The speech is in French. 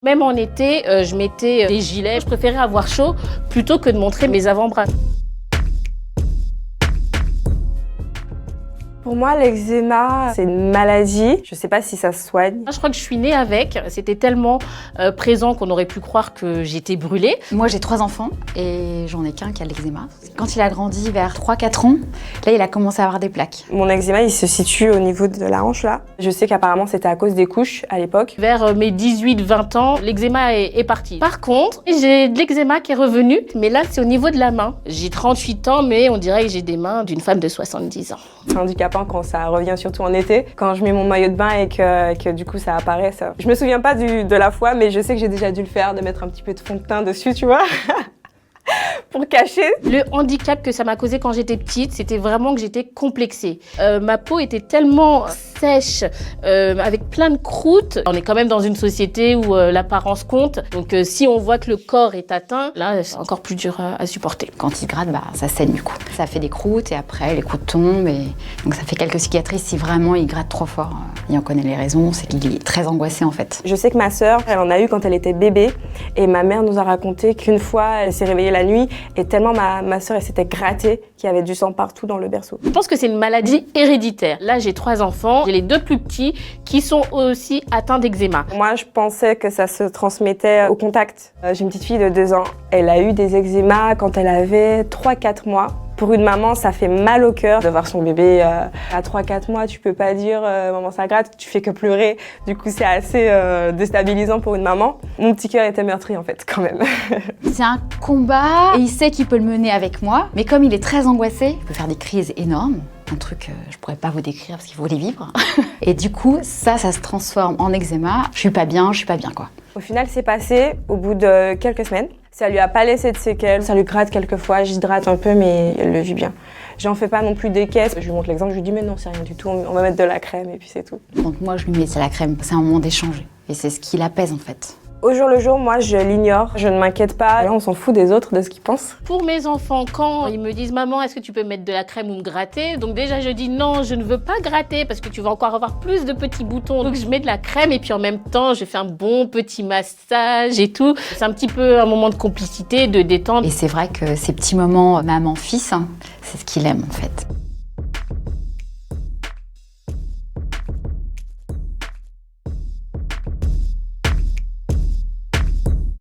Même en été, je mettais des gilets. Je préférais avoir chaud plutôt que de montrer mes avant-bras. Pour moi, l'eczéma, c'est une maladie. Je sais pas si ça se soigne. Je crois que je suis née avec. C'était tellement présent qu'on aurait pu croire que j'étais brûlée. Moi, j'ai 3 enfants et j'en ai qu'un qui a l'eczéma. Quand il a grandi vers 3-4 ans, là, il a commencé à avoir des plaques. Mon eczéma, il se situe au niveau de la hanche, là. Je sais qu'apparemment, c'était à cause des couches à l'époque. Vers mes 18-20 ans, l'eczéma est parti. Par contre, j'ai de l'eczéma qui est revenu, mais là, c'est au niveau de la main. J'ai 38 ans, mais on dirait que j'ai des mains d'une femme de 70 ans. C'est handicapant quand ça revient, surtout en été. Quand je mets mon maillot de bain et que du coup ça apparaît, ça... Je me souviens pas de la fois, mais je sais que j'ai déjà dû le faire, de mettre un petit peu de fond de teint dessus, tu vois. Pour cacher. Le handicap que ça m'a causé quand j'étais petite, c'était vraiment que j'étais complexée. Ma peau était tellement sèche, avec plein de croûtes. On est quand même dans une société où l'apparence compte. Donc si on voit que le corps est atteint, là, c'est encore plus dur à supporter. Quand il gratte, ça saigne du coup. Ça fait des croûtes et après, les croûtes tombent. Et... donc ça fait quelques cicatrices si vraiment il gratte trop fort. Et on connaît les raisons, c'est qu'il est très angoissé en fait. Je sais que ma sœur, elle en a eu quand elle était bébé. Et ma mère nous a raconté qu'une fois, elle s'est réveillée la nuit et tellement ma sœur, elle s'était grattée qu'il y avait du sang partout dans le berceau. Je pense que c'est une maladie héréditaire. Là, j'ai 3 enfants. J'ai les 2 plus petits qui sont aussi atteints d'eczéma. Moi, je pensais que ça se transmettait au contact. J'ai une petite fille de 2 ans. Elle a eu des eczémas quand elle avait 3-4 mois. Pour une maman, ça fait mal au cœur de voir son bébé à 3-4 mois. Tu peux pas dire maman ça gratte, tu fais que pleurer. Du coup, c'est assez déstabilisant pour une maman. Mon petit cœur était meurtri en fait, quand même. C'est un combat et il sait qu'il peut le mener avec moi. Mais comme il est très angoissé, il peut faire des crises énormes. Un truc, je pourrais pas vous décrire parce qu'il faut les vivre. Et du coup, ça se transforme en eczéma. Je suis pas bien quoi. Au final, c'est passé au bout de quelques semaines. Ça lui a pas laissé de séquelles. Ça lui gratte quelquefois, j'hydrate un peu, mais elle le vit bien. J'en fais pas non plus des caisses. Je lui montre l'exemple, je lui dis mais non, c'est rien du tout, on va mettre de la crème et puis c'est tout. Donc moi, je lui mets de la crème. C'est un moment d'échanger. Et c'est ce qui l'apaise en fait. Au jour le jour, moi, je l'ignore, je ne m'inquiète pas. Là, on s'en fout des autres, de ce qu'ils pensent. Pour mes enfants, quand ils me disent « Maman, est-ce que tu peux mettre de la crème ou me gratter ?» Donc déjà, je dis « Non, je ne veux pas gratter parce que tu vas encore avoir plus de petits boutons. » Donc je mets de la crème et puis en même temps, je fais un bon petit massage et tout. C'est un petit peu un moment de complicité, de détente. Et c'est vrai que ces petits moments maman-fils, c'est ce qu'il aime en fait.